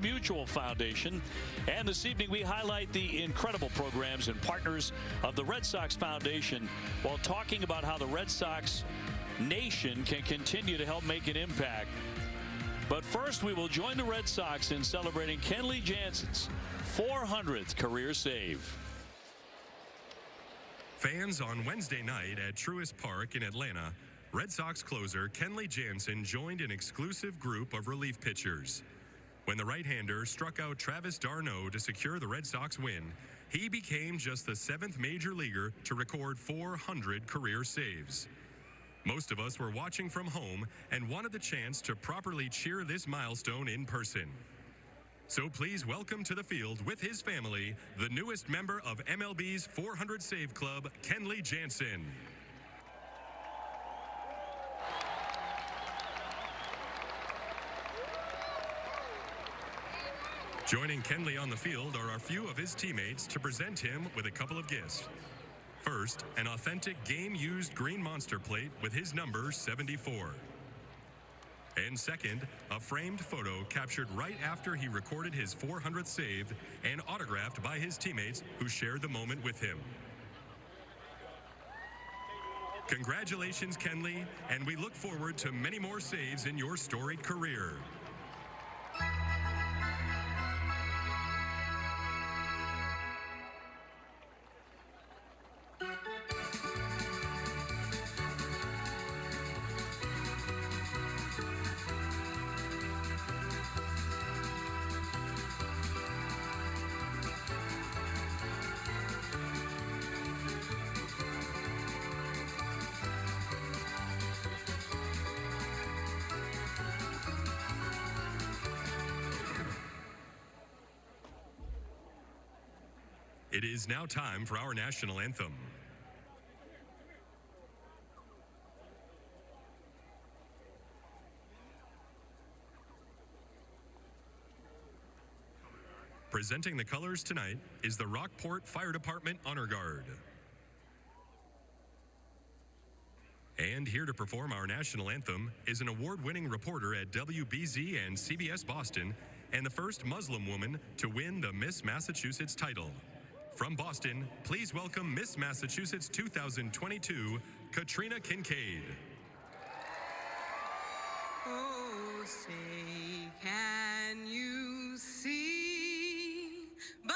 Mutual Foundation. And this evening we highlight the incredible programs and partners of the Red Sox Foundation while talking about how the Red Sox nation can continue to help make an impact. But first, we will join the Red Sox in celebrating Kenley Jansen's 400th career save. Fans, on Wednesday night at Truist Park in Atlanta, Red Sox closer Kenley Jansen joined an exclusive group of relief pitchers. When the right-hander struck out Travis d'Arnaud to secure the Red Sox win, he became just the 7th major leaguer to record 400 career saves. Most of us were watching from home and wanted the chance to properly cheer this milestone in person. So please welcome to the field with his family, the newest member of MLB's 400 Save Club, Kenley Jansen. Joining Kenley on the field are a few of his teammates to present him with a couple of gifts. First, an authentic game-used green monster plate with his number 74. And second, a framed photo captured right after he recorded his 400th save and autographed by his teammates who shared the moment with him. Congratulations, Kenley, and we look forward to many more saves in your storied career. It is now time for our national anthem. Presenting the colors tonight is the Rockport Fire Department Honor Guard. And here to perform our national anthem is an award-winning reporter at WBZ and CBS Boston and the first Muslim woman to win the Miss Massachusetts title. From Boston, please welcome Miss Massachusetts 2022, Katrina Kincaid. Oh, say, can you see by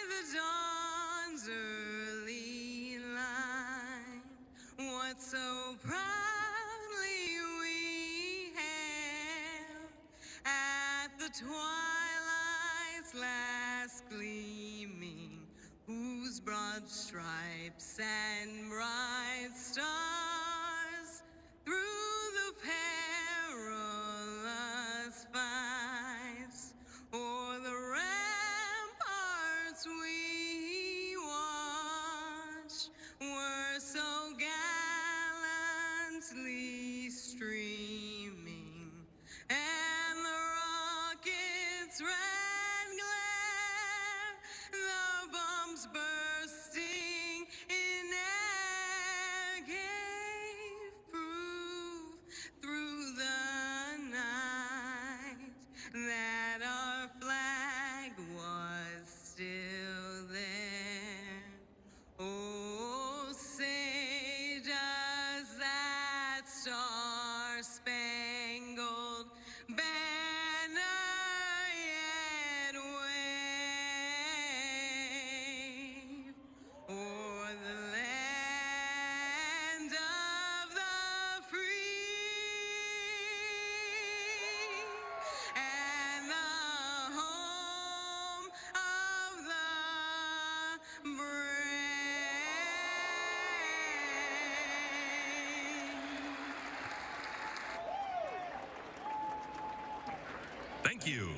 the dawn's early light what so proudly we hailed at the twilight's last gleaming, whose broad stripes and bright stars through the perilous fights o'er the ramparts we watched were so gallantly streaming, and the rockets' red glare, the bombs bursting in air, gave proof through the night that our flag was still there. Oh, say does that star-spangled banner yet wave o'er the land of the free and the home of the brave? Thank you.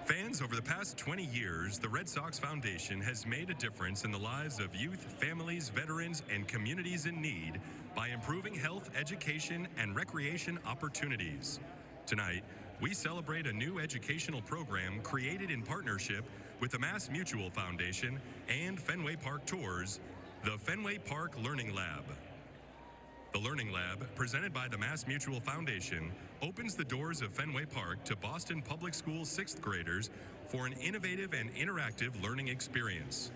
Fans, over the past 20 years, the Red Sox Foundation has made a difference in the lives of youth, families, veterans, and communities in need by improving health, education, and recreation opportunities. Tonight, we celebrate a new educational program created in partnership with the Mass Mutual Foundation and Fenway Park Tours, The Fenway Park Learning Lab. The Learning Lab, presented by the Mass Mutual Foundation, opens the doors of Fenway Park to Boston Public Schools 6th graders for an innovative and interactive learning experience.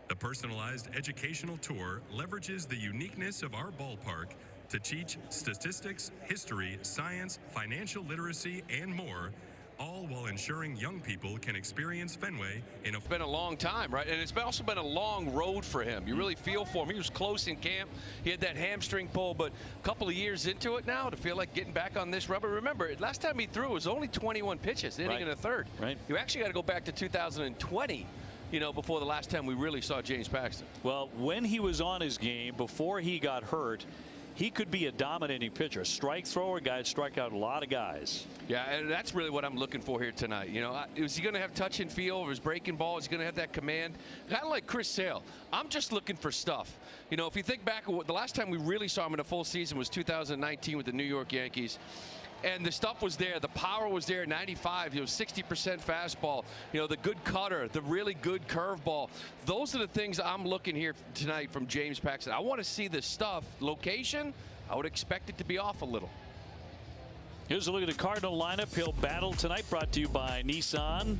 The personalized educational tour leverages the uniqueness of our ballpark to teach statistics, history, science, financial literacy, and more, all while ensuring young people can experience Fenway in a... It's been a long time, right? And it's also been a long road for him. You really feel for him. He was close in camp. He had that hamstring pull, but a couple of years into it now to feel like getting back on this rubber. Remember, last time he threw it was only 21 pitches, inning and a third. Right. You actually got to go back to 2020. You know, before the last time we really saw James Paxton. Well, when he was on his game, before he got hurt, he could be a dominating pitcher, a strike thrower, guy that struck out a lot of guys. Yeah, and that's really what I'm looking for here tonight. You know, is he going to have touch and feel of his breaking ball? Is he going to have that command? Kind of like Chris Sale. I'm just looking for stuff. You know, if you think back, the last time we really saw him in a full season was 2019 with the New York Yankees. And the stuff was there. The power was there. 95, 60% fastball. You know, the good cutter, the really good curveball. Those are the things I'm looking here tonight from James Paxton. I want to see this stuff. Location, I would expect it to be off a little. Here's a look at the Cardinal lineup. He'll battle tonight, brought to you by Nissan.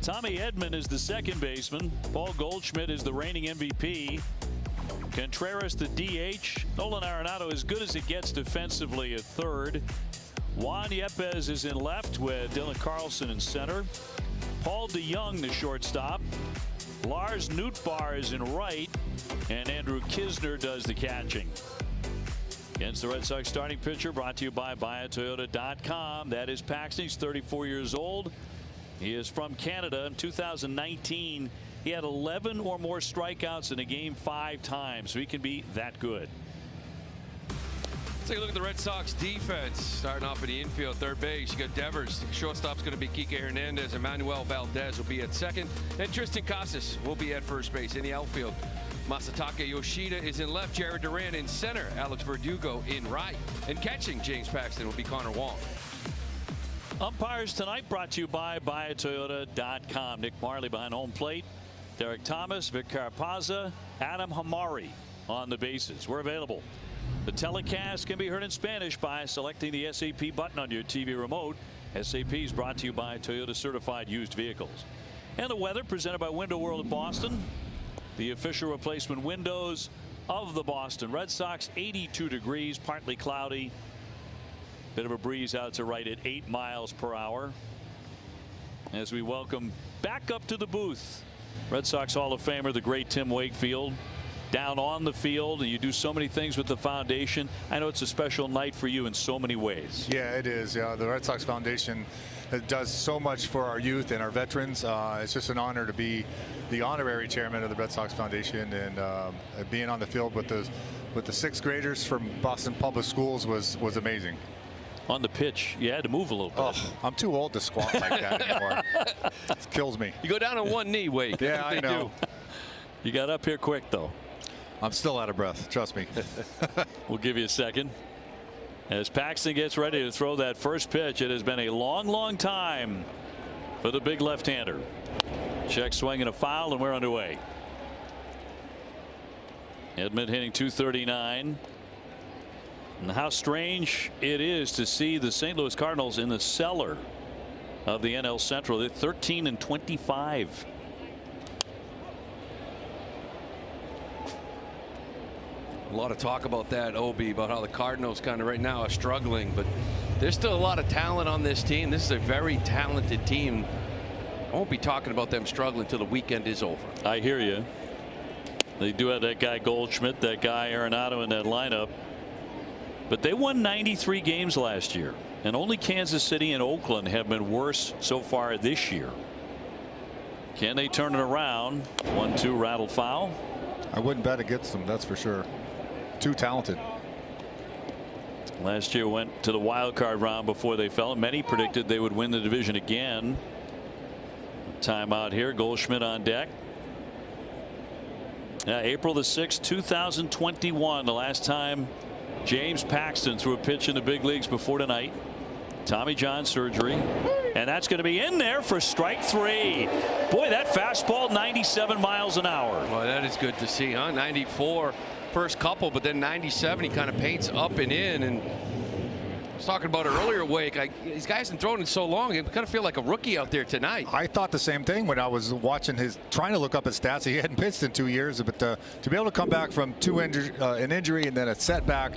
Tommy Edman is the second baseman. Paul Goldschmidt is the reigning MVP. Contreras the DH. Nolan Arenado as good as it gets defensively at third. Juan Yepes is in left with Dylan Carlson in center. Paul DeJong the shortstop. Lars Nootbaar is in right. And Andrew Kisner does the catching. Against the Red Sox starting pitcher, brought to you by BuyAToyota.com. That is Paxton. He's 34 years old. He is from Canada. In 2019, he had 11 or more strikeouts in a game 5 times. So he can be that good. Let's take a look at the Red Sox defense. Starting off in the infield, third base, you got Devers. Shortstop's going to be Kike Hernandez. Emmanuel Valdez will be at second. And Tristan Casas will be at first base. In the outfield, Masataka Yoshida is in left. Jared Duran in center. Alex Verdugo in right. And catching James Paxton will be Connor Wong. Umpires tonight brought to you by BuyAToyota.com. Nick Marley behind home plate. Derek Thomas, Vic Carapazza, Adam Hamari on the bases. We're available. The telecast can be heard in Spanish by selecting the SAP button on your TV remote. SAP is brought to you by Toyota Certified Used Vehicles. And the weather presented by Window World in Boston. The official replacement windows of the Boston Red Sox. 82 degrees, partly cloudy. Bit of a breeze out to right at 8 miles per hour. As we welcome back up to the booth, Red Sox Hall of Famer, the great Tim Wakefield. Down on the field, and you do so many things with the foundation. I know it's a special night for you in so many ways. Yeah, it is. The Red Sox Foundation does so much for our youth and our veterans. It's just an honor to be the honorary chairman of the Red Sox Foundation, and being on the field with the 6th graders from Boston Public Schools was amazing. On the pitch, you had to move a little bit. Oh, I'm too old to squat like that anymore. It kills me. You go down on one knee, Wake. Yeah, I know. You got up here quick, though. I'm still out of breath. Trust me. We'll give you a second. As Paxton gets ready to throw that first pitch, it has been a long, long time for the big left-hander. Check swing and a foul, and we're underway. Edman hitting .239. And how strange it is to see the St. Louis Cardinals in the cellar of the NL Central. They're 13-25. A lot of talk about that, Obi, about how the Cardinals kind of right now are struggling, but there's still a lot of talent on this team. This is a very talented team. I won't be talking about them struggling until the weekend is over. I hear you. They do have that guy Goldschmidt, that guy Arenado in that lineup. But they won 93 games last year, and only Kansas City and Oakland have been worse so far this year. Can they turn it around? 1-2 rattle foul. I wouldn't bet against them, that's for sure. Too talented. Last year went to the wild card round before they fell. Many predicted they would win the division again. Timeout here. Goldschmidt on deck. April the 6th, 2021, the last time James Paxton threw a pitch in the big leagues before tonight. Tommy John surgery. And that's going to be in there for strike 3. Boy, that fastball 97 miles an hour. Well, that is good to see, huh? 94 first couple, but then 97 he kind of paints up and in. And I was talking about it earlier, Wake. These guys have thrown it so long, you kind of feel like a rookie out there tonight. I thought the same thing when I was watching trying to look up his stats. He hadn't pitched in 2 years, but to be able to come back from an injury and then a setback,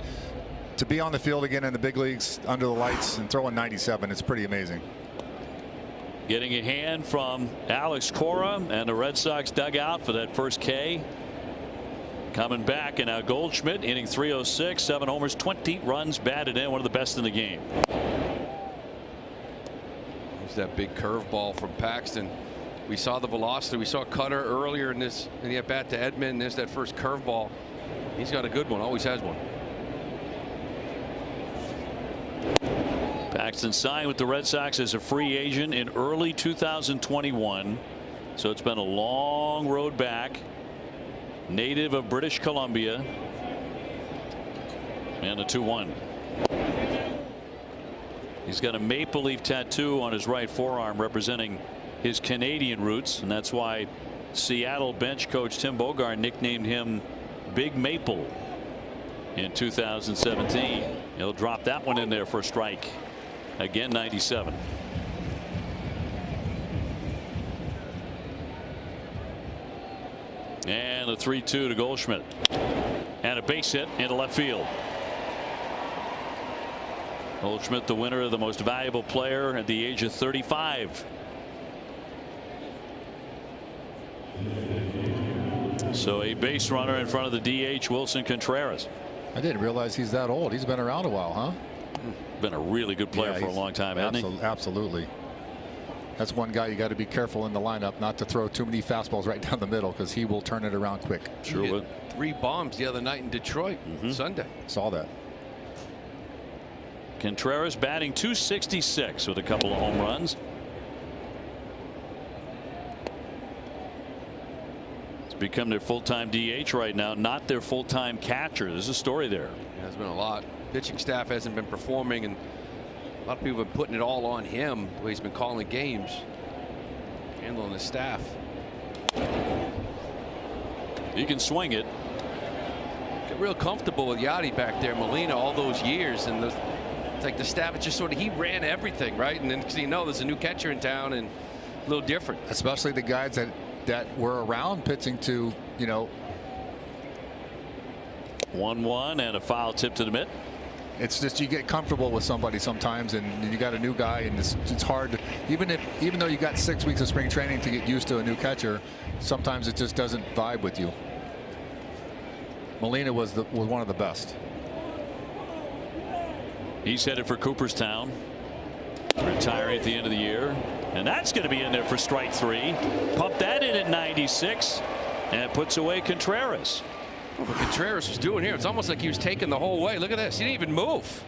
to be on the field again in the big leagues under the lights and throwing 97, it's pretty amazing. Getting a hand from Alex Cora and the Red Sox dugout for that first K. Coming back, and now Goldschmidt inning 306, 7 homers, 20 runs batted in, one of the best in the game. There's that big curveball from Paxton. We saw the velocity. We saw Cutter earlier in the at bat to Edman. There's that first curveball. He's got a good one. Always has one. Paxton signed with the Red Sox as a free agent in early 2021. So it's been a long road back. Native of British Columbia. And a 2-1. He's got a maple leaf tattoo on his right forearm representing his Canadian roots, and that's why Seattle bench coach Tim Bogart nicknamed him Big Maple in 2017. He'll drop that one in there for a strike. Again, 97. And a 3-2 to Goldschmidt. And a base hit into left field. Goldschmidt, the winner of the most valuable player at the age of 35. So a base runner in front of the DH, Wilson Contreras. I didn't realize he's that old. He's been around a while, huh? Been a really good player for a long time, hasn't he? Absolutely. That's one guy you got to be careful in the lineup not to throw too many fastballs right down the middle, because he will turn it around quick. Sure would. 3 bombs the other night in Detroit Sunday. Saw that. Contreras batting .266 with a couple of home runs. It's become their full-time DH right now, not their full-time catcher. There's a story there. Yeah, there's been a lot. Pitching staff hasn't been performing, and a lot of people have been putting it all on him, the way he's been calling games, handling the staff. He can swing it. Get real comfortable with Yachty back there, Molina, all those years, and it's like the staff is just sort of, he ran everything, right? And then, because you know there's a new catcher in town, and a little different. Especially the guys that were around pitching to, you know. 1-1 and a foul tip to the mitt. It's just you get comfortable with somebody sometimes, and you got a new guy, and it's hard to, even though you got 6 weeks of spring training to get used to a new catcher, sometimes it just doesn't vibe with you. Molina was one of the best. He's headed for Cooperstown, retiring at the end of the year, and that's going to be in there for strike 3. Pump that in at 96 and puts away Contreras. What Contreras was doing here, it's almost like he was taking the whole way. Look at this. He didn't even move.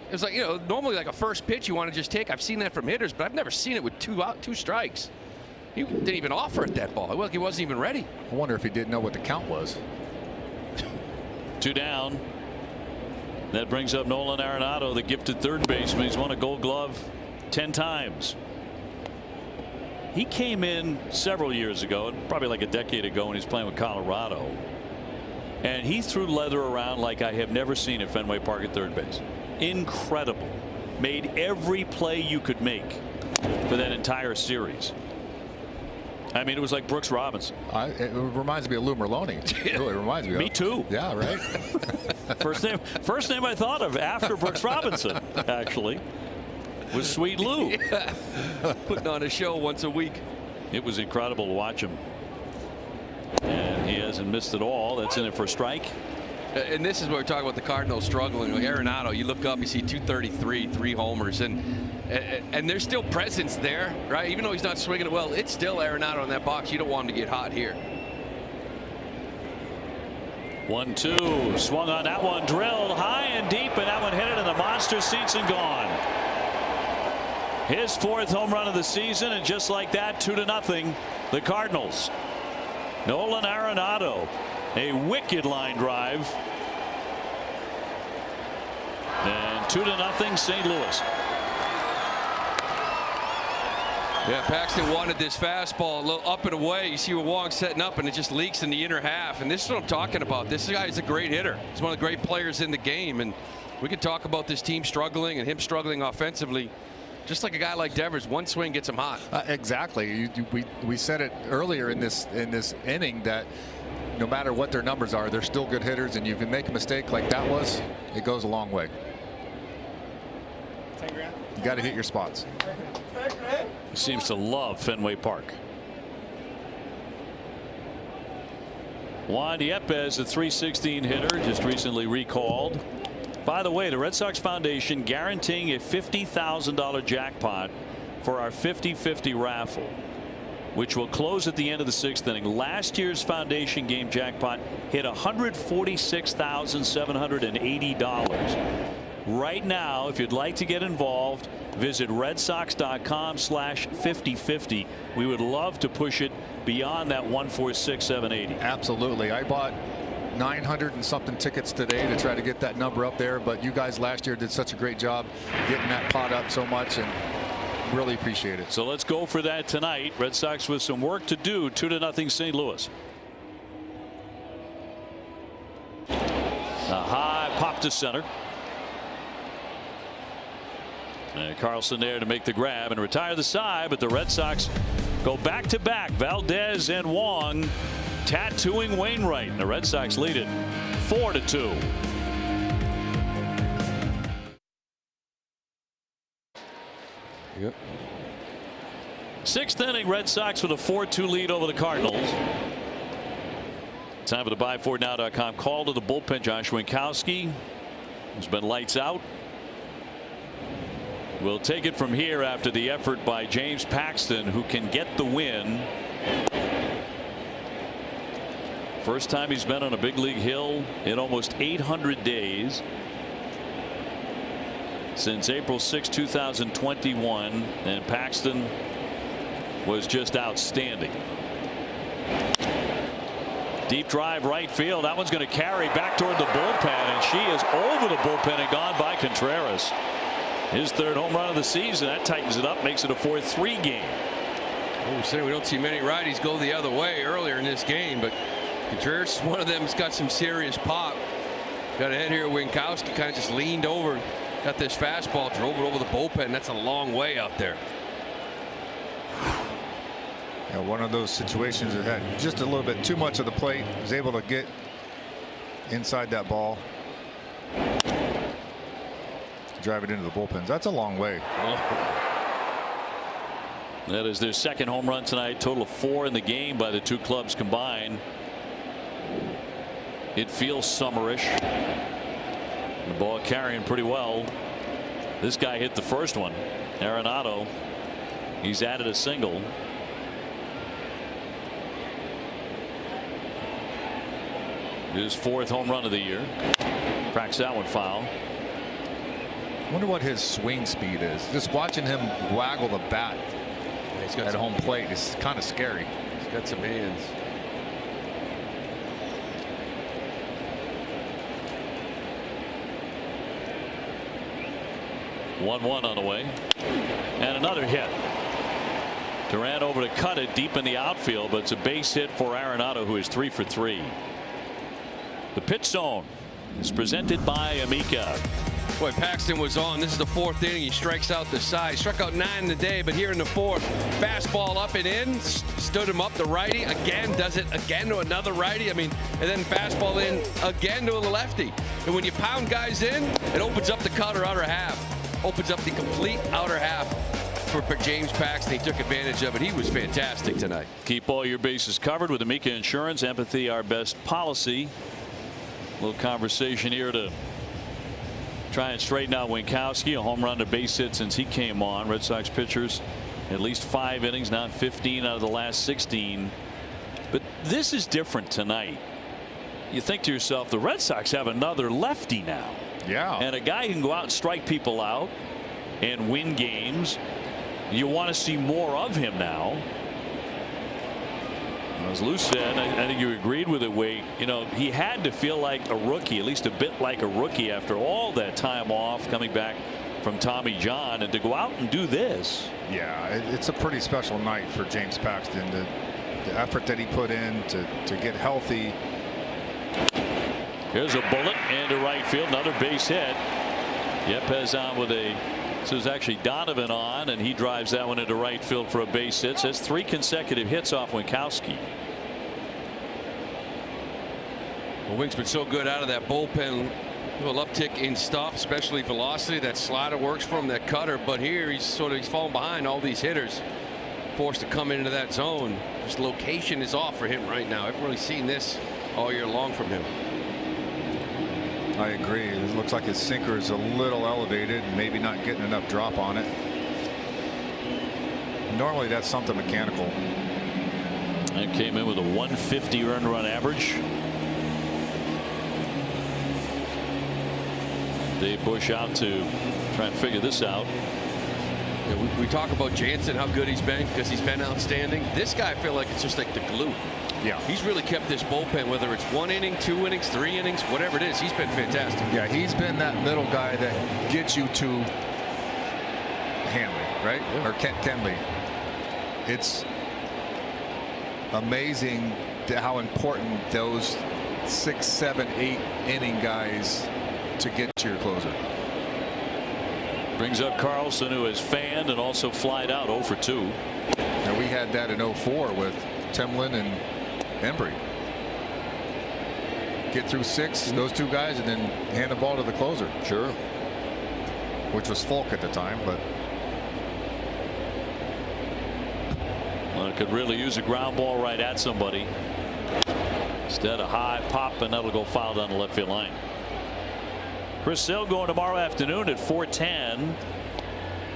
It was like, you know, normally like a first pitch you want to just take. I've seen that from hitters, but I've never seen it with two strikes. He didn't even offer at that ball. Well, he wasn't even ready. I wonder if he didn't know what the count was. 2 down. That brings up Nolan Arenado, the gifted third baseman. He's won a Gold Glove 10 times. He came in several years ago, probably like a decade ago, when he was playing with Colorado, and he threw leather around like I have never seen at Fenway Park at third base. Incredible. Made every play you could make for that entire series. I mean, it was like Brooks Robinson. It reminds me of Lou Merlone. It really reminds me of. Me too. Yeah, right. First name I thought of after Brooks Robinson, actually, was Sweet Lou. Yeah. Putting on a show once a week. It was incredible to watch him. And he hasn't missed it all. That's in it for a strike. And this is where we're talking about the Cardinals struggling. Like Arenado, you look up, you see 233, 3 homers, and there's still presence there, right? Even though he's not swinging it well, it's still Arenado in that box. You don't want him to get hot here. 1-2, swung on that one, drilled high and deep, and that one hit it in the monster seats and gone. His 4th home run of the season, and just like that, 2-0, the Cardinals. Nolan Arenado, a wicked line drive. And 2-0 St. Louis. Yeah, Paxton wanted this fastball a little up and away. You see Wong setting up, and it just leaks in the inner half. And this is what I'm talking about. This guy is a great hitter. He's one of the great players in the game. And we could talk about this team struggling and him struggling offensively. Just like a guy like Devers, one swing gets him hot. Exactly. We said it earlier in this inning that no matter what their numbers are, they're still good hitters. And you can make a mistake like that was, it goes a long way. You got to hit your spots. He seems to love Fenway Park. Juan Yepes, a .316 hitter, just recently recalled. By the way, the Red Sox Foundation guaranteeing a $50,000 jackpot for our 50-50 raffle, which will close at the end of the 6th inning. Last year's foundation game jackpot hit $146,780. Right now, if you'd like to get involved, visit redsox.com/5050. We would love to push it beyond that 146,780. Absolutely. I bought 900 and something tickets today to try to get that number up there, but you guys last year did such a great job getting that pot up so much, and really appreciate it. So let's go for that tonight. Red Sox with some work to do. 2-0 St. Louis. A high pop to center. And Carlson there to make the grab and retire the side, but the Red Sox go back to back. Valdez and Wong tattooing Wainwright, and the Red Sox lead it 4-2. Yep. 6th inning, Red Sox with a 4-2 lead over the Cardinals. Time for the BuyFordNow.com call to the bullpen. Josh Winkowski, who's been lights out, will take it from here after the effort by James Paxton, who can get the win. First time he's been on a big league hill in almost 800 days. Since April 6, 2021, and Paxton was just outstanding. Deep drive right field. That one's going to carry back toward the bullpen, and she is over the bullpen and gone by Contreras. His 3rd home run of the season. That tightens it up, makes it a 4-3 game. Oh, say we don't see many righties go the other way earlier in this game, but Contreras is one of them. Has got some serious pop. Got ahead here. Winkowski kind of just leaned over, got this fastball, drove it over the bullpen. That's a long way out there. Yeah, one of those situations that had just a little bit too much of the plate. Was able to get inside that ball, drive it into the bullpens. That's a long way. That is their 2nd home run tonight. Total of 4 in the game by the two clubs combined. It feels summerish. The ball carrying pretty well. This guy hit the first one. Arenado. He's added a single. His 4th home run of the year. Cracks that one foul. Wonder what his swing speed is. Just watching him waggle the bat at home plate is kind of scary. He's got some hands. (1-1) on the way, and another hit. Durant over to cut it deep in the outfield, but it's a base hit for Arenado, who is 3 for 3. The pitch zone is presented by Amica. Boy, Paxton was on. This is the 4th inning. He strikes out the side. Struck out 9 today, but here in the 4th, fastball up and in. Stood him up. The righty again does it again to another righty. I mean, and then fastball in again to a lefty. And when you pound guys in, it opens up the outer half. Opens up the complete outer half for James Paxton. He took advantage of it. He was fantastic tonight. Keep all your bases covered with Amica Insurance. Empathy, our best policy. A little conversation here to try and straighten out Winkowski. A home run to base hit since he came on. Red Sox pitchers at least 5 innings, now 15 out of the last 16. But this is different tonight. You think to yourself, the Red Sox have another lefty now. Yeah. And a guy who can go out and strike people out and win games. You want to see more of him now. As Lou said, I think you agreed with it, Wade. You know, he had to feel like a rookie, at least a bit like a rookie, after all that time off coming back from Tommy John, and to go out and do this. Yeah, it's a pretty special night for James Paxton. The effort that he put in to get healthy. Here's a bullet into right field, another base hit. Yepez on with a. This is actually Donovan on, and he drives that one into right field for a base hit. Says 3 consecutive hits off Winkowski. Well, Wink's been so good out of that bullpen. A little uptick in stuff, especially velocity. That slider works for him, that cutter. But here he's falling behind all these hitters, forced to come into that zone. His location is off for him right now. I haven't really seen this all year long from him. I agree. It looks like his sinker is a little elevated, maybe not getting enough drop on it. Normally that's something mechanical. And came in with a 150 run average. Dave Bush out to try and figure this out. Yeah, we talk about Jansen, how good he's been, because he's been outstanding. This guy, I feel like it's just like the glue. Yeah, he's really kept this bullpen, whether it's 1 inning, 2 innings, 3 innings, whatever it is. He's been fantastic. Yeah, he's been that middle guy that gets you to Hanley, right? Yeah. Or Kenley. It's amazing how important those 6, 7, 8 inning guys to get to your closer. Brings up Carlson, who has fanned and also flied out 0 for 2. And we had that in 04 with Timlin and Embry. Get through 6, those 2 guys, and then hand the ball to the closer. Sure. Which was Falk at the time, but well, could really use a ground ball right at somebody. Instead, a high pop, and that'll go foul down the left field line. Chris Sale going tomorrow afternoon at 4:10.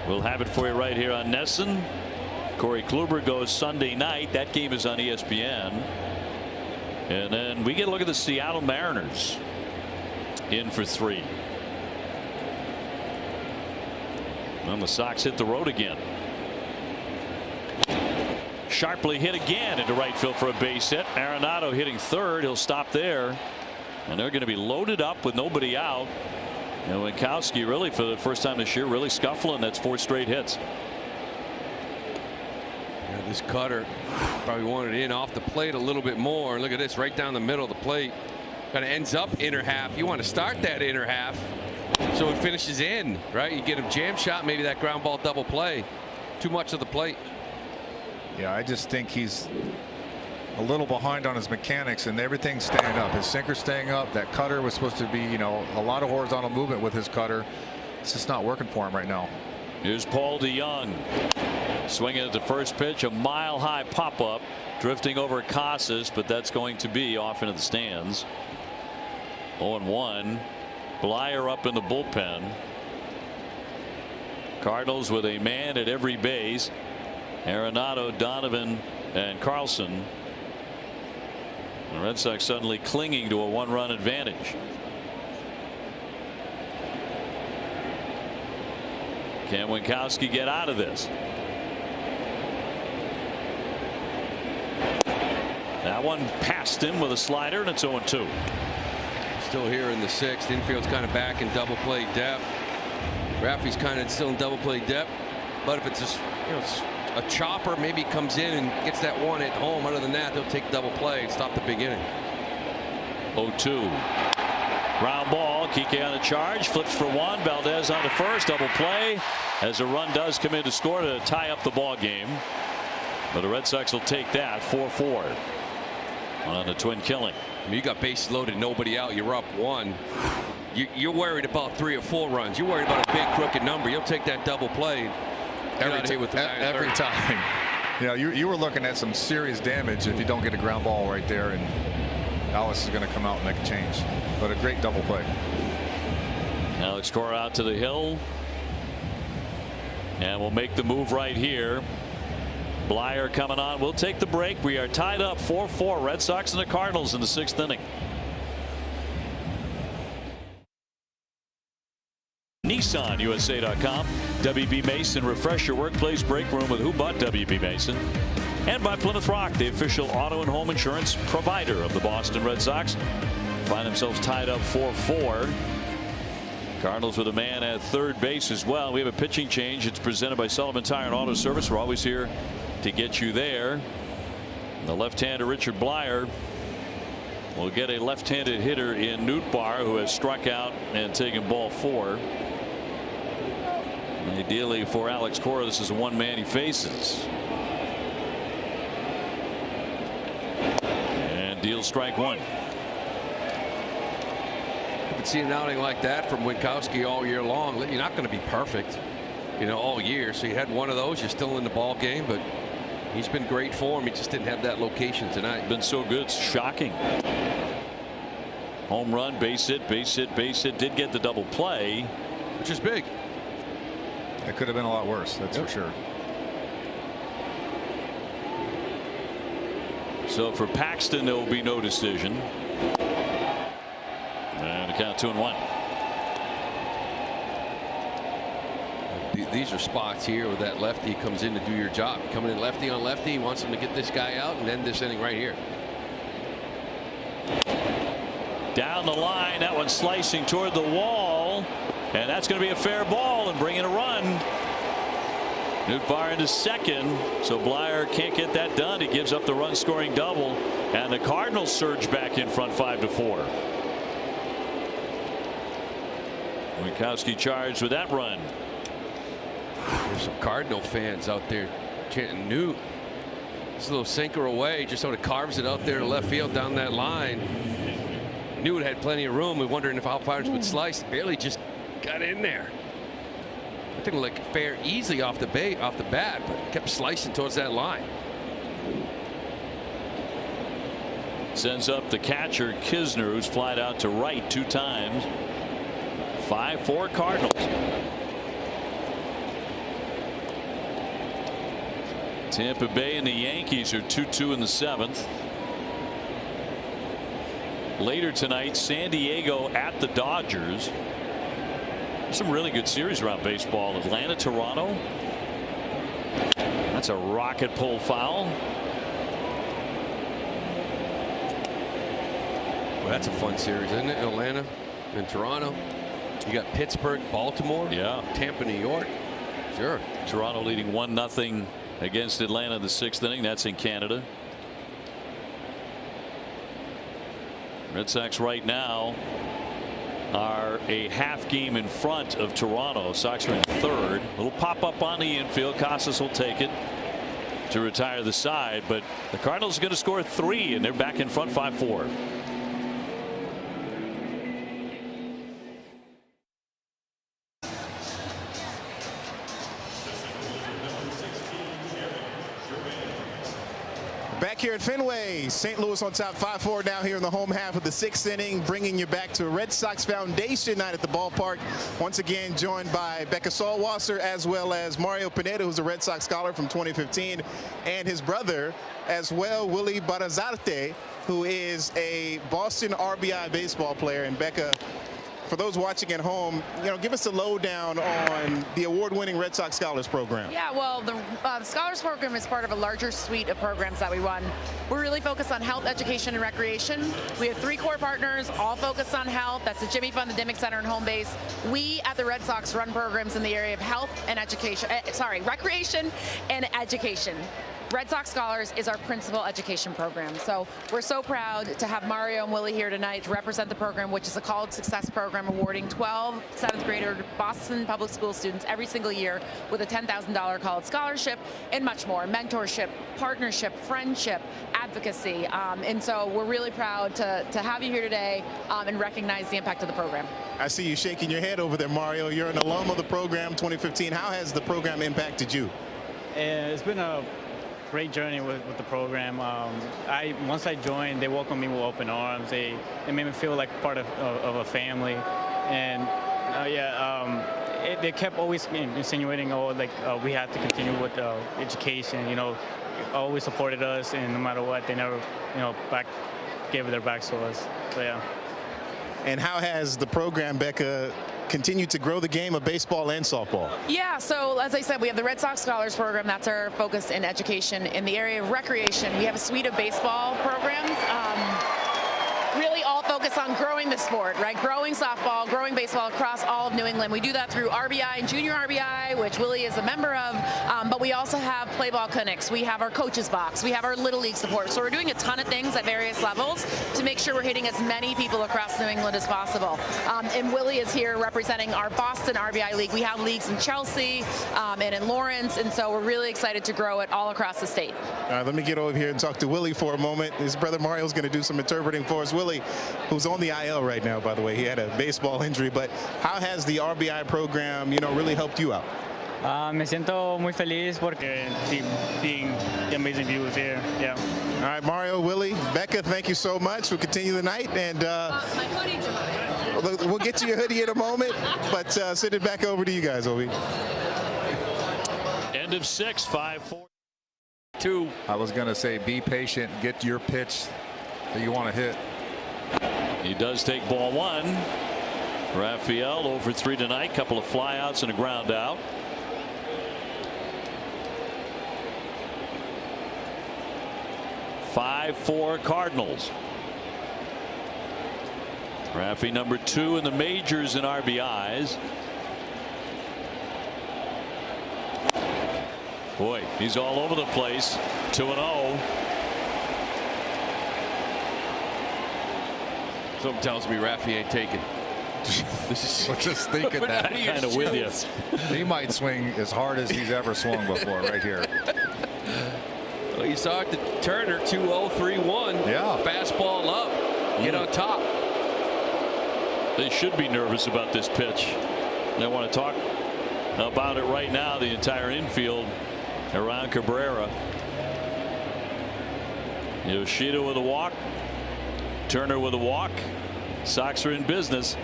We'll have it for you right here on NESN. Corey Kluber goes Sunday night. That game is on ESPN. And then we get a look at the Seattle Mariners in for 3. And the Sox hit the road again. Sharply hit again into right field for a base hit. Arenado hitting third. He'll stop there. And they're going to be loaded up with nobody out. And Winkowski really, for the first time this year, really scuffling. That's 4 straight hits. Yeah, this cutter probably wanted in off the plate a little bit more. Look at this, right down the middle of the plate. Kind of ends up inner half. You want to start that inner half so it finishes in, right? You get him jam shot, maybe that ground ball double play. Too much of the plate. yeah, I just think he's a little behind on his mechanics, and everything's staying up. His sinker's staying up. That cutter was supposed to be, you know, a lot of horizontal movement with his cutter. It's just not working for him right now. Here's Paul DeYoung swinging at the first pitch, a mile-high pop-up, drifting over Casas, but that's going to be off into the stands. 0-1. Blyer up in the bullpen. Cardinals with a man at every base. Arenado, Donovan, and Carlson. The Red Sox suddenly clinging to a 1-run advantage. Can Winkowski get out of this? That one passed him with a slider, and it's 0-2. Still here in the 6th. Infield's kind of back in double play depth. Raffy's kind of still in double play depth. But if it's just, you know, it's a chopper, maybe comes in and gets that one at home. Other than that, they'll take double play and stop the big inning. 0-2. Ground ball. Kike on the charge. Flips for 1. Valdez on the first. Double play. As a run does come in to score to tie up the ball game. But the Red Sox will take that. 4-4 on the twin killing. I mean, you got bases loaded, nobody out. You're up 1. You're worried about 3 or 4 runs. You're worried about a big crooked number. You'll take that double play. Every time. You know, you were looking at some serious damage if you don't get a ground ball right there, and Alice is going to come out and make a change. But a great double play. Alex Cora out to the hill, and we'll make the move right here. Blyer coming on. We'll take the break. We are tied up 4-4. Red Sox and the Cardinals in the 6th inning. NissanUSA.com. WB Mason. Refresh your workplace break room with Who Bought WB Mason. And by Plymouth Rock, the official auto and home insurance provider of the Boston Red Sox. Find themselves tied up 4-4. Cardinals with a man at third base as well. We have a pitching change. It's presented by Sullivan Tire and Auto Service. We're always here to get you there. The left-hander Richard Blyer will get a left-handed hitter in Nootbaar, who has struck out and taken ball 4. Ideally for Alex Cora, this is the one man he faces. And deals strike 1. Haven't seen an outing like that from Winkowski all year long. You're not going to be perfect, all year. So you had one of those. You're still in the ball game, but he's been great for him. He just didn't have that location tonight. Been so good, it's shocking. Home run, base hit, base hit, base hit. Did get the double play, which is big. It could have been a lot worse, that's for sure. So for Paxton, there will be no decision. And the count 2-1. These are spots here where that lefty comes in to do your job. Coming in lefty on lefty, he wants him to get this guy out and end this inning right here. Down the line, that one slicing toward the wall, and that's going to be a fair ball and bring in a run. Nootbaar into second, so Blyer can't get that done. He gives up the run scoring double, and the Cardinals surge back in front 5-4. Winkowski charged with that run. There's some Cardinal fans out there chanting Newt. This little sinker away, just sort of carves it out there to left field down that line. Knew it had plenty of room. We're wondering if outfires would slice. Barely just got in there. I think like fair easily off the bat, but kept slicing towards that line. Sends up the catcher Kisner, who's flied out to right 2 times. 5-4 Cardinals. Tampa Bay and the Yankees are 2-2 in the 7th. Later tonight, San Diego at the Dodgers. Some really good series around baseball. Atlanta, Toronto. That's a rocket pull foul. Well, that's a fun series, isn't it? Atlanta and Toronto. You got Pittsburgh, Baltimore. Yeah. Tampa, New York. Sure. Toronto leading 1-0 against Atlanta in the 6th inning. That's in Canada. Red Sox right now are a half game in front of Toronto. Sox are in 3rd. Little pop up on the infield. Casas will take it to retire the side, but the Cardinals are going to score 3, and they're back in front 5-4. Back here at Fenway, St. Louis on top 5-4 down here in the home half of the 6th inning, bringing you back to Red Sox Foundation night at the ballpark. Once again joined by Becca Sallwasser as well as Mario Pineda, who's a Red Sox scholar from 2015, and his brother as well, Willie Barazarte, who is a Boston RBI baseball player. And Becca, for those watching at home, give us a lowdown on the award-winning Red Sox Scholars Program. Yeah, well, the Scholars Program is part of a larger suite of programs that we run. We're really focused on health, education, and recreation. We have 3 core partners, all focused on health. That's the Jimmy Fund, the Dimick Center, and Home Base. We at the Red Sox run programs in the area of health and education, recreation and education. Red Sox Scholars is our principal education program. So we're so proud to have Mario and Willie here tonight to represent the program, which is a college success program awarding 12 7th grader Boston public school students every single year with a $10,000 college scholarship and much more. Mentorship, partnership, friendship, advocacy. And so we're really proud to have you here today and recognize the impact of the program. I see you shaking your head over there, Mario. You're an alum of the program 2015. How has the program impacted you? It's been a great journey with the program. Once I joined, they welcomed me with open arms. They made me feel like part of a family, and they kept always insinuating, we have to continue with education. Always supported us, and no matter what, they never gave their backs to us. So yeah. And how has the program, Becca, continue to grow the game of baseball and softball? Yeah, so as I said, we have the Red Sox Scholars Program. That's our focus in education. In the area of recreation, we have a suite of baseball programs. Really all focused on growing the sport, right? Growing softball, growing baseball across all of New England. We do that through RBI and junior RBI, which Willie is a member of, but we also have play ball clinics. We have our coaches box. We have our Little League support. So we're doing a ton of things at various levels to make sure we're hitting as many people across New England as possible. And Willie is here representing our Boston RBI League. We have leagues in Chelsea and in Lawrence, and so we're really excited to grow it all across the state. All right, let me get over here and talk to Willie for a moment. His brother Mario's going to do some interpreting for us. Willie, who's on the IL right now, by the way, he had a baseball injury, but how has the RBI program, really helped you out? Me siento muy feliz porque seeing the amazing views here. Yeah. All right, Mario, Willie, Becca, thank you so much. We'll continue the night, and My hoodie, Jemima. we'll get you your hoodie in a moment, but send it back over to you guys, Obi. End of 6, 5-4. I was going to say be patient, get your pitch that you want to hit. He does take ball 1. Raphael 0 for 3 tonight. Couple of flyouts and a ground out. (5-4) Cardinals. Raffy number 2 in the majors in RBIs. Boy, he's all over the place. 2-0. Something tells me Raffy ain't taking. This is just thinking that. Kind of with you. He might swing as hard as he's ever swung before right here. Well, you saw it to Turner, 2-0, 3-1. Yeah. Fastball up. Get on top. They should be nervous about this pitch. They want to talk about it right now. The entire infield around Cabrera. Yoshida with a walk. Turner with a walk. Sox are in business.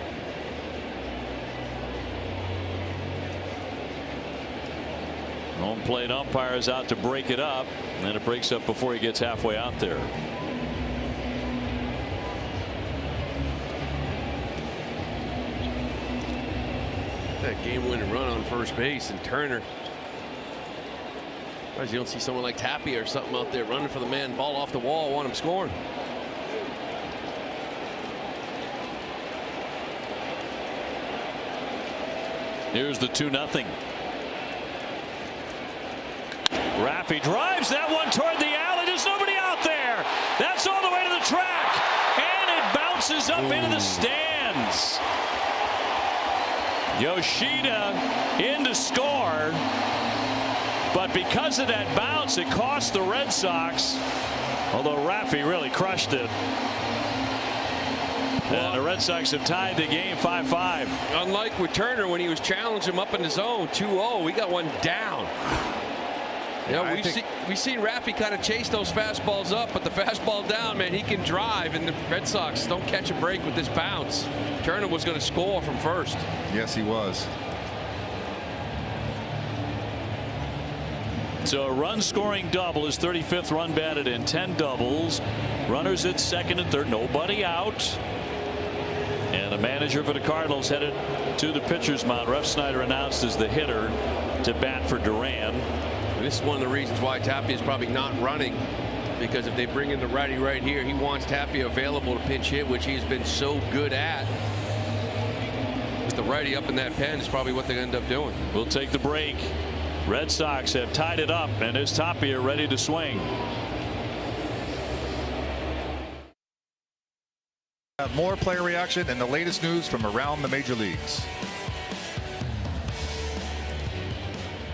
Home plate umpire is out to break it up, and it breaks up before he gets halfway out there. That game-winning run on first base, and Turner. You don't see someone like Tapia or something out there running for the man, ball off the wall, want him scoring. Here's the 2-0. Raffy drives that one toward the alley. There's nobody out there. That's all the way to the track, and it bounces up into the stands. Yoshida in to score, but because of that bounce, it cost the Red Sox. Although Raffy really crushed it. And the Red Sox have tied the game 5-5. Unlike with Turner when he was challenging him up in the zone, 2-0, we got one down. We've seen Raffy kind of chase those fastballs up, but the fastball down, man, he can drive, and the Red Sox don't catch a break with this bounce. Turner was going to score from first. Yes, he was. So a run scoring double, his 35th run batted in, 10 doubles. Runners at second and third, nobody out. And the manager for the Cardinals headed to the pitcher's mound. Ref Snyder announced as the hitter to bat for Duran. And this is one of the reasons why Tapia is probably not running, because if they bring in the righty right here, he wants Tapia available to pinch hit, which he's been so good at. With the righty up in that pen is probably what they end up doing. We'll take the break. Red Sox have tied it up, and is Tapia ready to swing? More player reaction and the latest news from around the major leagues.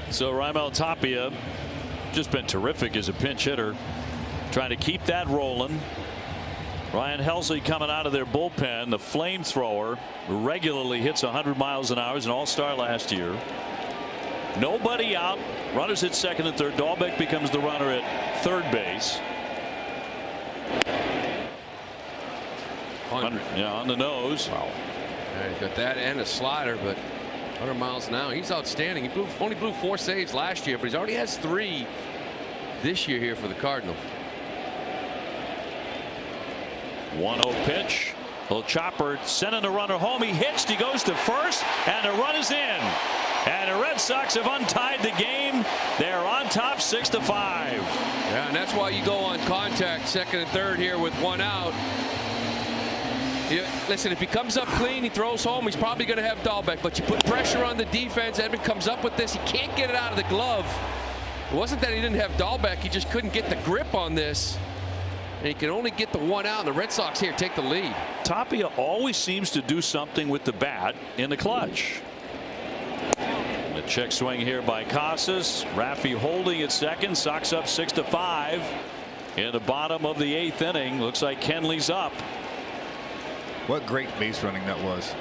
So Raimel Tapia just been terrific as a pinch hitter, trying to keep that rolling. Ryan Helsley coming out of their bullpen, the flamethrower, regularly hits 100 miles an hour. He's an all-star last year. Nobody out. Runners at second and third. Dahlbeck becomes the runner at third base. 100, yeah, on the nose. Wow. Yeah, he's got that and a slider, but 100 miles an hour. He's outstanding. He only blew 4 saves last year, but he already has 3 this year here for the Cardinals. 1-0 pitch. Little chopper sending the runner home. He hitched. He goes to first, and the run is in. And the Red Sox have untied the game. They're on top 6-5. Yeah, and that's why you go on contact second and third here with one out. Listen, if he comes up clean, he throws home, he's probably going to have Dahlbeck. But you put pressure on the defense. Edman comes up with this. He can't get it out of the glove. It wasn't that he didn't have Dahlbeck. He just couldn't get the grip on this. And he can only get the one out, and the Red Sox here take the lead. Tapia always seems to do something with the bat in the clutch. The check swing here by Casas. Raffy holding at second. Sox up 6-5 in the bottom of the 8th inning. Looks like Kenley's up. What great base running that was.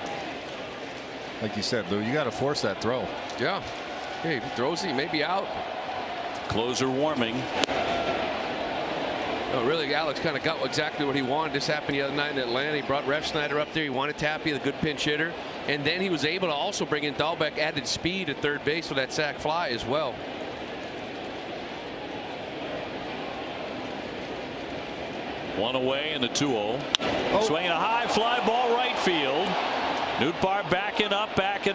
Like you said, Lou, you got to force that throw. Yeah. Hey, if he throws it, he may be out. Closer warming. No, really, Alex kind of got exactly what he wanted. This happened the other night in Atlanta. He brought Ref Snyder up there. He wanted Tapia, the good pinch hitter. And then he was able to also bring in Dahlbeck, added speed at third base for that sac fly as well. One away in the 2-0. Swinging a high fly ball right field. Nootbaar backing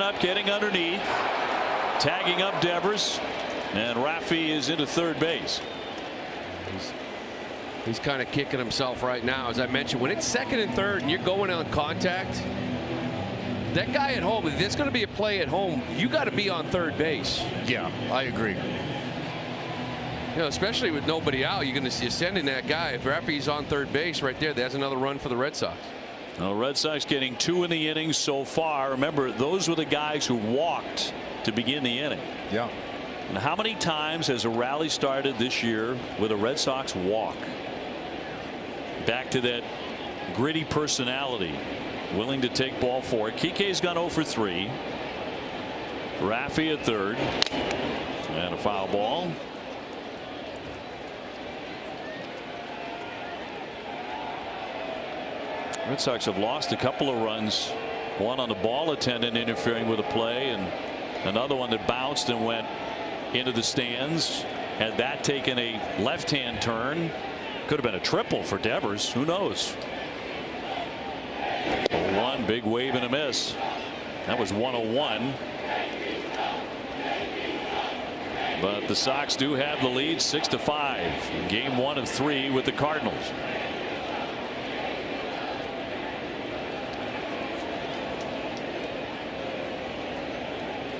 up, getting underneath. Tagging up Devers. And Raffy is into third base. He's kind of kicking himself right now. As I mentioned, when it's second and third and you're going on contact, that guy at home, if there's going to be a play at home, you got to be on third base. Yeah, I agree. You know, especially with nobody out, you're going to see sending that guy. If Raffy's on third base right there, that's another run for the Red Sox. Well, Red Sox getting 2 in the inning so far. Remember, those were the guys who walked to begin the inning. Yeah. And how many times has a rally started this year with a Red Sox walk? Back to that gritty personality, willing to take ball forward. Kike's gone 0 for 3. Raffy at third. And a foul ball. Red Sox have lost a couple of runs. One on the ball attendant interfering with a play, and another one that bounced and went into the stands. Had that taken a left-hand turn, could have been a triple for Devers. Who knows? 0-1, big wave and a miss. That was 101. But the Sox do have the lead 6-5. Game 1 of 3 with the Cardinals.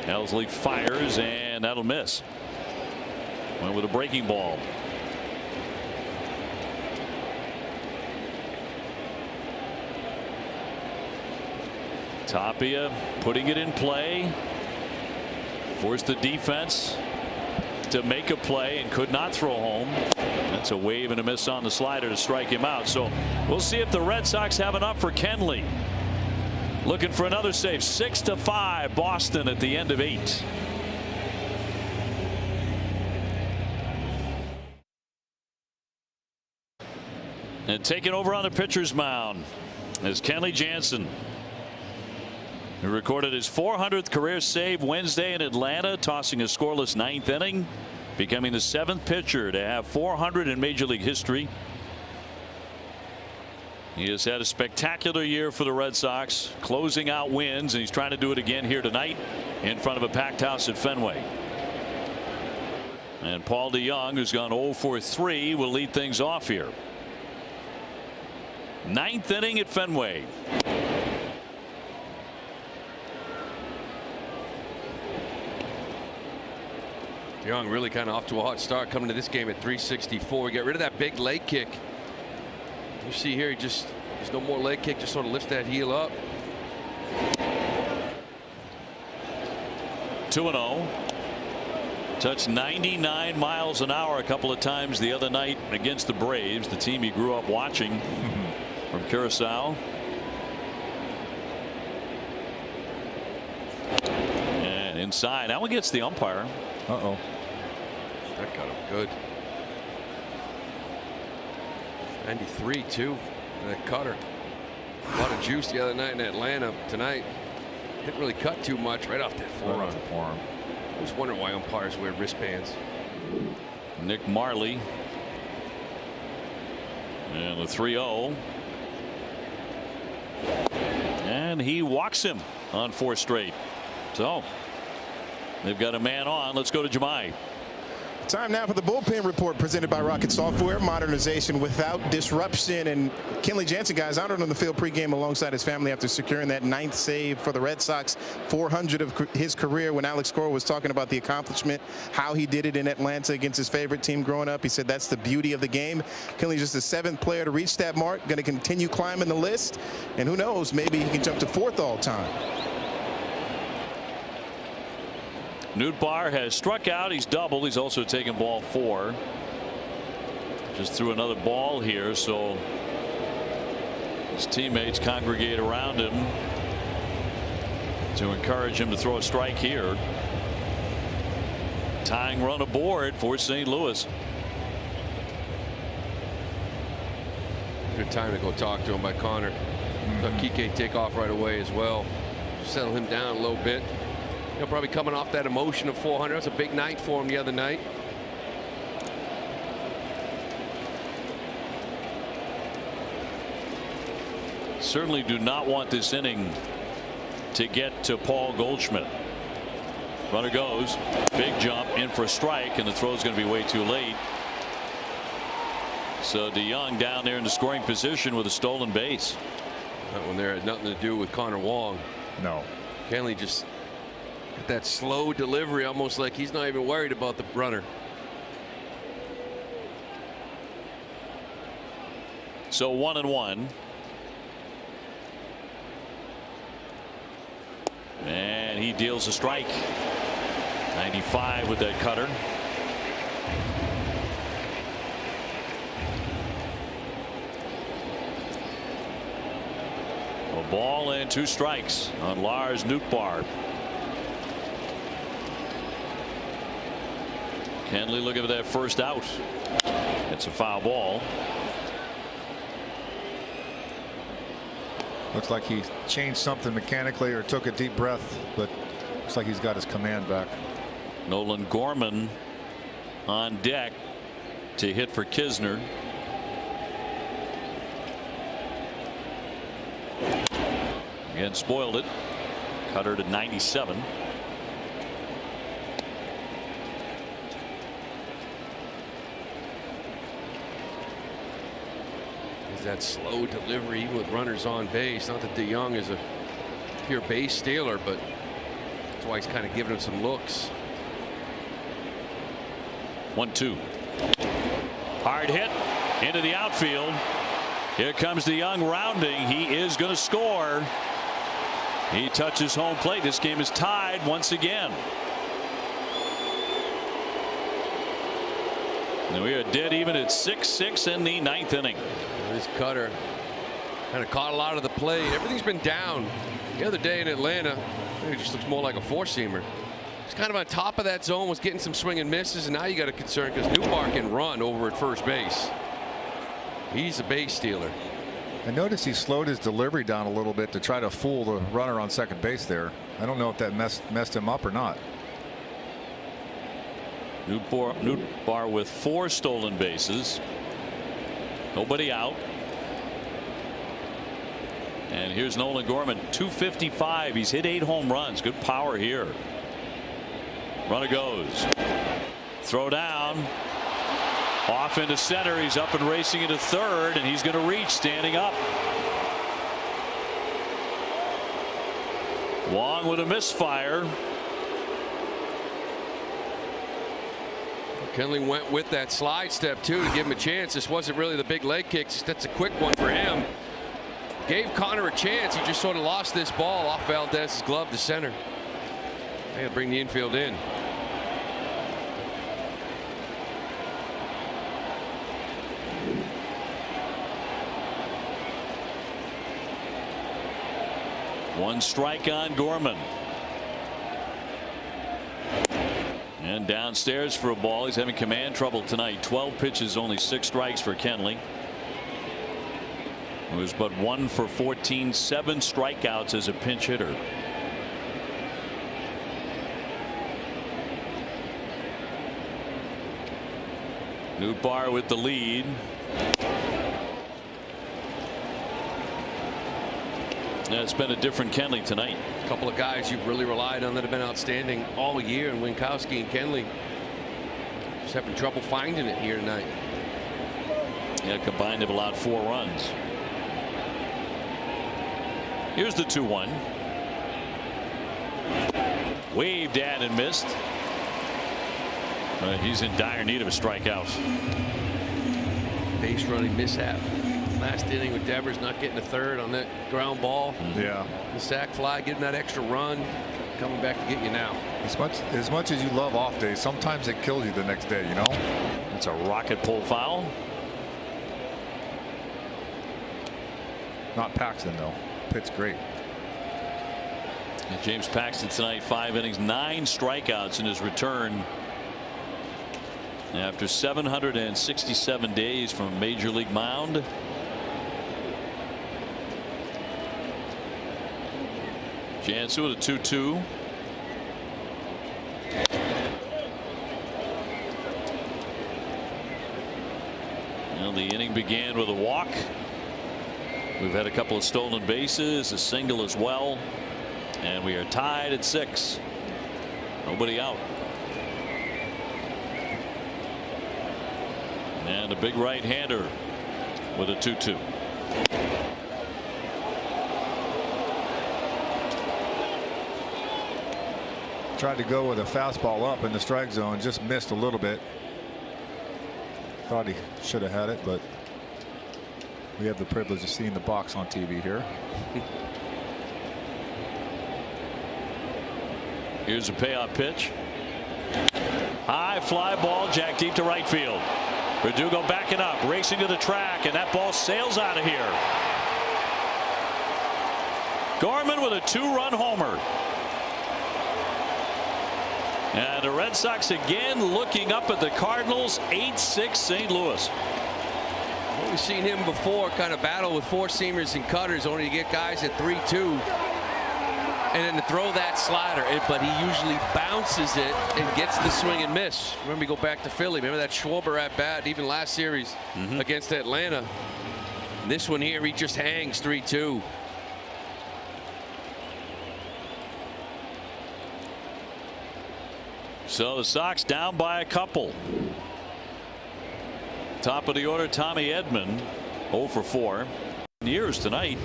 Helsley fires, and that'll miss. Went with a breaking ball. Tapia putting it in play. Forced the defense to make a play and could not throw home. That's a wave and a miss on the slider to strike him out. So we'll see if the Red Sox have enough for Kenley. Looking for another save. 6-5 Boston at the end of 8. And taking over on the pitcher's mound is Kenley Jansen, who recorded his 400th career save Wednesday in Atlanta, tossing a scoreless 9th inning, becoming the 7th pitcher to have 400 in Major League history. He has had a spectacular year for the Red Sox, closing out wins, and he's trying to do it again here tonight in front of a packed house at Fenway. And Paul DeJong, who's gone 0 for 3, will lead things off here. 9th inning at Fenway. Young really kind of off to a hot start coming to this game at 364. Get rid of that big leg kick. You see here, there's no more leg kick, just sort of lifts that heel up. 2-0. Touched 99 miles an hour a couple of times the other night against the Braves, the team he grew up watching from Curacao. And inside. That one gets the umpire. Uh-oh. That got him good. 93 too. That cutter. A lot of juice the other night in Atlanta. Tonight didn't really cut too much right off that forearm. I was wondering why umpires wear wristbands. Nick Marley. And the 3-0. And he walks him on 4 straight. So they've got a man on. Let's go to Jemai. Time now for the bullpen report presented by Rocket Software. Modernization without disruption. And Kenley Jansen, guys, honored on the field pregame alongside his family after securing that 9th save for the Red Sox, 400 of his career. When Alex Cora was talking about the accomplishment, how he did it in Atlanta against his favorite team growing up, he said that's the beauty of the game. Kenley's just the 7th player to reach that mark, going to continue climbing the list. And who knows, maybe he can jump to 4th all time. Nootbaar has struck out. He's doubled. He's also taken ball 4. Just threw another ball here, so his teammates congregate around him to encourage him to throw a strike here. Tying run aboard for St. Louis. Good time to go talk to him by Connor. Let Kike take off right away as well. Settle him down a little bit. He'll probably coming off that emotion of 400. It's a big night for him the other night. Certainly do not want this inning to get to Paul Goldschmidt. Runner goes. Big jump in for a strike, and the throw is going to be way too late. So DeYoung down there in the scoring position with a stolen base. That one there had nothing to do with Connor Wong. No. Kenley just got that slow delivery, almost like he's not even worried about the runner. So 1-1. And he deals a strike. 95 with that cutter. A ball and 2 strikes on Lars Nootbaar. Kenley looking for that first out. It's a foul ball. Looks like he changed something mechanically or took a deep breath, but looks like he's got his command back. Nolan Gorman on deck to hit for Kisner. Again, spoiled it. Cutter to 97. That slow delivery even with runners on base. Not that DeYoung is a pure base stealer, but that's why he's kind of giving him some looks. 1-2. Hard hit into the outfield. Here comes DeYoung rounding. He is going to score. He touches home plate. This game is tied once again. And we are dead even at 6-6 in the 9th inning. This cutter kind of caught a lot of the play. Everything's been down. The other day in Atlanta, it just looks more like a 4-seamer. He's kind of on top of that zone, was getting some swing and misses, and now you got a concern because Nootbaar can run over at first base. He's a base stealer. I noticed he slowed his delivery down a little bit to try to fool the runner on second base there. I don't know if that messed him up or not. Nootbaar with 4 stolen bases. Nobody out. And here's Nolan Gorman, 255. He's hit 8 home runs. Good power here. Runner goes. Throw down. Off into center. He's up and racing into third, and he's going to reach standing up. Wong with a misfire. Kenley went with that slide step too to give him a chance. This wasn't really the big leg kicks. That's a quick one for him. Gave Connor a chance. He just sort of lost this ball off Valdez's glove to center. They bring the infield in. One strike on Gorman. And downstairs for a ball. He's having command trouble tonight. 12 pitches, only 6 strikes for Kenley. It was but 1 for 14, 7 strikeouts as a pinch hitter. Nootbaar with the lead. Yeah, it's been a different Kenley tonight. A couple of guys you've really relied on that have been outstanding all year, and Winkowski and Kenley just having trouble finding it here tonight. Yeah, combined they've allowed 4 runs. Here's the 2-1. Waved at and missed. He's in dire need of a strikeout. Base running mishap last inning with Devers not getting a third on that ground ball. Yeah. The sac fly, getting that extra run, coming back to get you now. As much as you love off days, sometimes it kills you the next day, you know. It's a rocket pull foul. Not Paxton though. Pitched great. And James Paxton tonight, 5 innings, 9 strikeouts in his return after 767 days from a major league mound. Jansen with a 2-2. Well, the inning began with a walk. We've had a couple of stolen bases, a single as well, and we are tied at 6. Nobody out. And a big right-hander with a 2-2. Tried to go with a fastball up in the strike zone, just missed a little bit. Thought he should have had it, but we have the privilege of seeing the box on TV here. Here's a payoff pitch. High fly ball, jack deep to right field. Verdugo backing up, racing to the track, and that ball sails out of here. Gorman with a 2-run homer. And the Red Sox again looking up at the Cardinals. 8-6 St. Louis. We've seen him before kind of battle with 4-seamers and cutters, only to get guys at 3-2 and then to throw that slider, but he usually bounces it and gets the swing and miss. Remember, we go back to Philly. Remember that Schwarber at bat even last series against Atlanta. And this one here, he just hangs 3-2. So the Sox down by a couple. Top of the order, Tommy Edman, 0 for 4. Years tonight.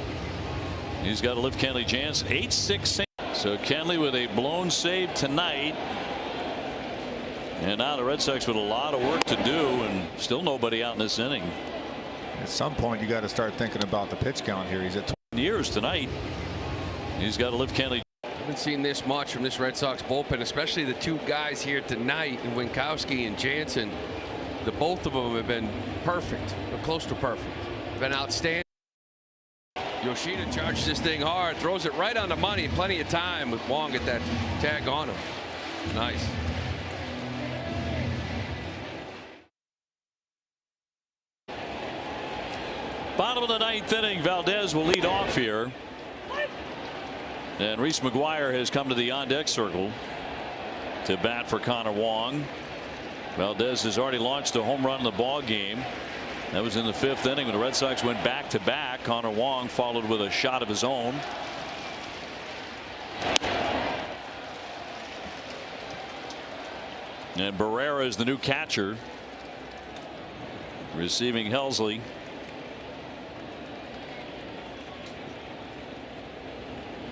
He's got to lift Kenley Jansen. 8-6. So Kenley with a blown save tonight. And now the Red Sox with a lot of work to do, and still nobody out in this inning. At some point, you got to start thinking about the pitch count here. He's at 20 years tonight. He's got to lift Kenley. Haven't seen this much from this Red Sox bullpen, especially the 2 guys here tonight, and Winkowski and Jansen. The both of them have been perfect, or close to perfect. Been outstanding. Yoshida charges this thing hard, throws it right on the money, plenty of time with Wong at that tag on him. Nice. Bottom of the 9th inning, Valdez will lead off here. And Reese McGuire has come to the on-deck circle to bat for Connor Wong. Valdez has already launched a home run in the ball game. That was in the 5th inning when the Red Sox went back-to-back. Connor Wong followed with a shot of his own. And Barrera is the new catcher, receiving Helsley.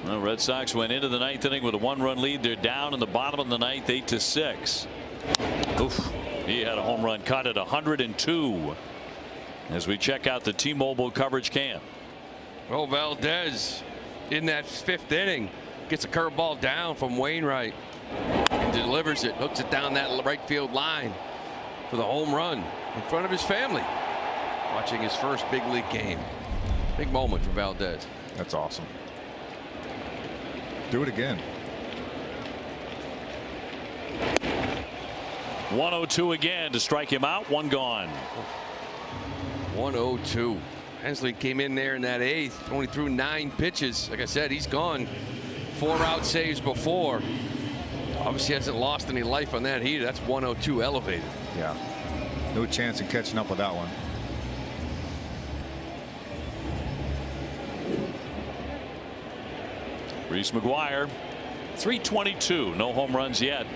Well, Red Sox went into the 9th inning with a 1-run lead. They're down in the bottom of the 9th, 8-6. Oof. He had a home run cut at 102. As we check out the T-Mobile coverage cam. Well, Valdez in that 5th inning gets a curveball down from Wainwright and delivers it, hooks it down that right field line for the home run in front of his family, watching his first big league game. Big moment for Valdez. That's awesome. Do it again. 102 again to strike him out. 1 gone. 102. Hensley came in there in that 8th, only threw 9 pitches. Like I said, he's gone 4 out saves before. Obviously hasn't lost any life on that heater. That's 102 elevated. Yeah. No chance of catching up with that one. Reese McGuire, 322, no home runs yet.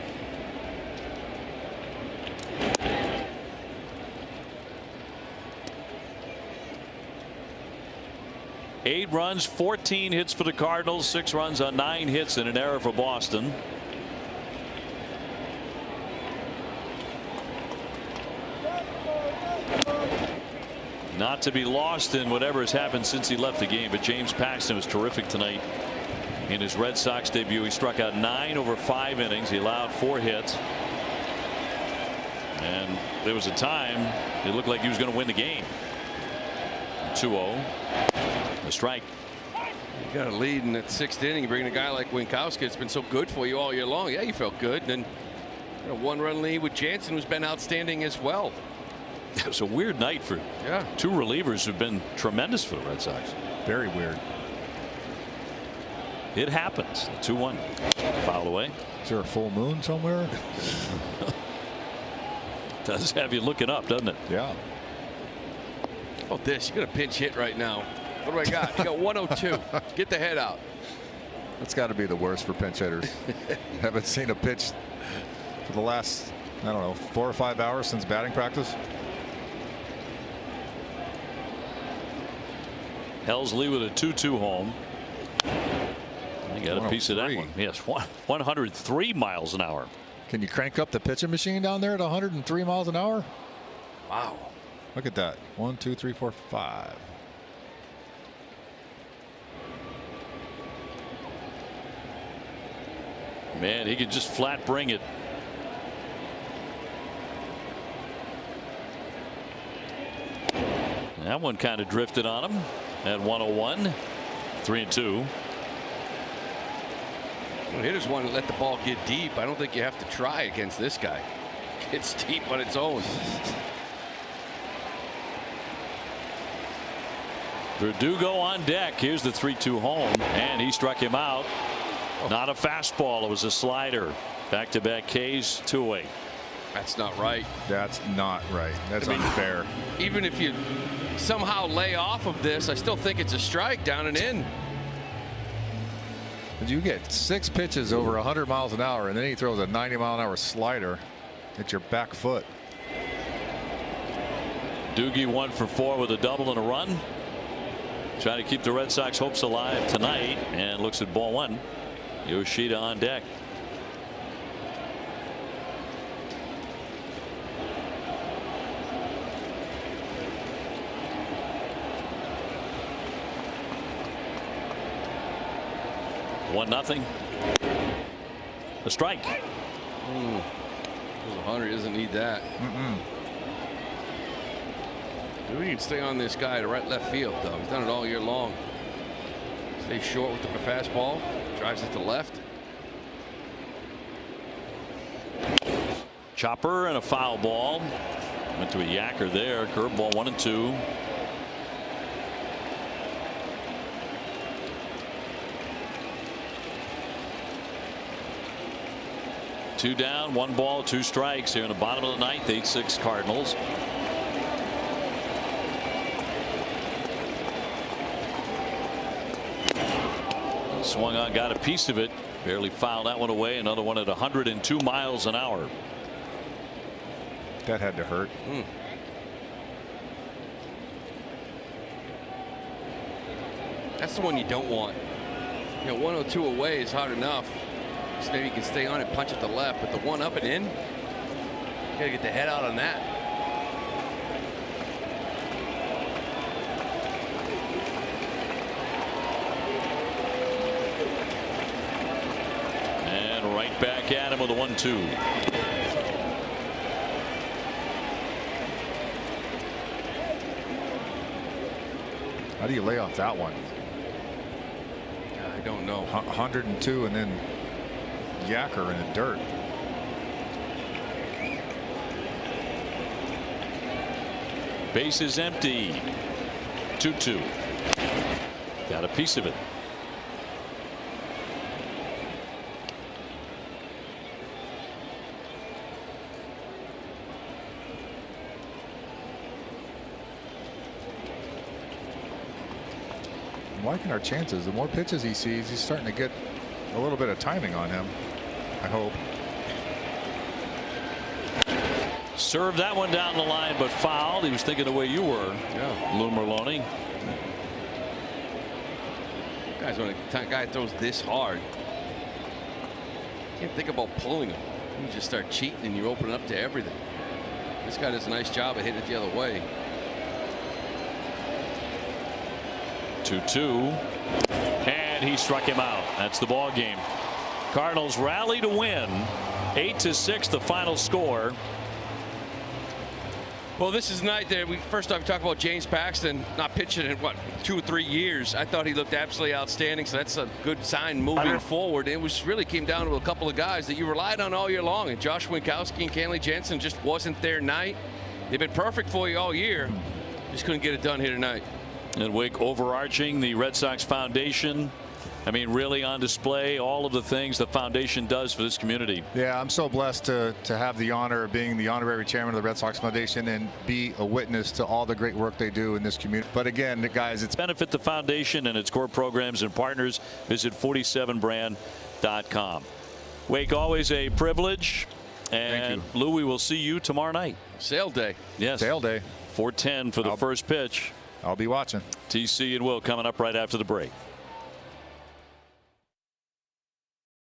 Eight runs, 14 hits for the Cardinals, 6 runs on 9 hits and an error for Boston. Not to be lost in whatever has happened since he left the game, but James Paxton was terrific tonight in his Red Sox debut. He struck out 9 over 5 innings. He allowed 4 hits. And there was a time it looked like he was going to win the game. 2-0. A strike. You got a lead in that 6th inning. You bring in a guy like Winkowski. It's been so good for you all year long. Yeah, you felt good. And then a 1-run lead with Jansen, who's been outstanding as well. It was a weird night for 2 relievers who've been tremendous for the Red Sox. Very weird. It happens. 2-1. Foul away. Is there a full moon somewhere? Does have you looking up, doesn't it? Yeah. Oh, this. You got a pinch hit right now. What do I got? You got 102. Get the head out. That's got to be the worst for pinch hitters. Haven't seen a pitch for the last, I don't know, 4 or 5 hours since batting practice. Helsley with a 2-2 home. You got a piece of that one. Yes, 103 miles an hour. Can you crank up the pitching machine down there at 103 miles an hour? Wow. Look at that. 1, 2, 3, 4, 5. Man, he could just flat bring it. That one kind of drifted on him at 101. 3-2. Well, hitters want to let the ball get deep. I don't think you have to try against this guy. It's deep on its own. Verdugo on deck. Here's the 3-2 home, and he struck him out. Not a fastball. It was a slider. Back-to-back Ks, 2-away. That's not right. That's not right. That's unfair. Even if you somehow lay off of this, I still think it's a strike down and in. You get 6 pitches over 100 miles an hour, and then he throws a 90-mile-an-hour slider at your back foot. Doogie 1 for 4 with a double and a run. Trying to keep the Red Sox hopes alive tonight, and looks at ball 1. Yoshida on deck. One nothing. A strike. 100 doesn't need that. We can stay on this guy to right left field, though. He's done it all year long. Stay short with the fastball. Drives it to left. Chopper and a foul ball. Went to a yacker there. Curveball 1-2. Two down, 1 ball, 2 strikes here in the bottom of the 9th. 8-6 Cardinals. Swung on, got a piece of it. Barely fouled that one away. Another one at 102 miles an hour. That had to hurt. That's the one you don't want. You know, 102 away is hard enough. So maybe you can stay on and punch it to left, but the one up and in, you gotta get the head out on that. And right back at him with a 1-2. How do you lay off that one? I don't know. 102 and then yacker in the dirt. Base is empty. 2-2. Got a piece of it. liking our chances. The more pitches he sees, he's starting to get a little bit of timing on him. I hope. Served that one down the line, but fouled. He was thinking the way you were. Yeah. Lou Merloni. Guys, when a guy throws this hard, can't think about pulling him. You just start cheating and you open up to everything. This guy does a nice job of hitting it the other way. 2-2. And he struck him out. That's the ball game. Cardinals rally to win. 8-6 the final score. Well, this is the night that first off, we talk about James Paxton not pitching in, what, 2 or 3 years. I thought he looked absolutely outstanding, so that's a good sign moving forward. It really came down to a couple of guys that you relied on all year long, and Josh Winkowski and Kenley Jansen just wasn't their night. They've been perfect for you all year. Just couldn't get it done here tonight. And Wake overarching the Red Sox Foundation. I mean, really on display all of the things the foundation does for this community. Yeah, I'm so blessed to have the honor of being the honorary chairman of the Red Sox Foundation and be a witness to all the great work they do in this community. But again, guys, it's benefit the foundation and its core programs and partners. Visit 47brand.com. Wake, always a privilege. And Lou, we will see you tomorrow night. Sale day. Yes. Sale day. 4:10 for the first pitch. I'll be watching. TC and Will coming up right after the break.